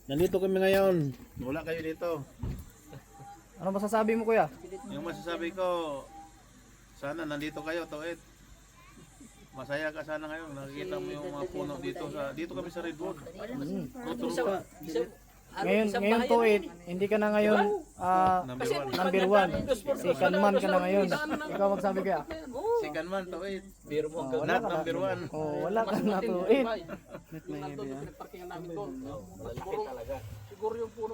Nandito kami ngayon. Wala kayo dito. Ano masasabi mo kuya? Yung masasabi ko, sana nandito kayo, Toet. Masaya ka sana ngayon. Nakikita mo yung mga puno dito. Dito kami sa Redwood. Ngayon to it, hindi ka na ngayon number one. Second man ka na ngayon. Ikaw magsabi kaya? Second man, Toet. Wala Not ka na. number one. Oh, wala ka na to it. Nandun sa pinagparkingan namin doon. Siguro yung puno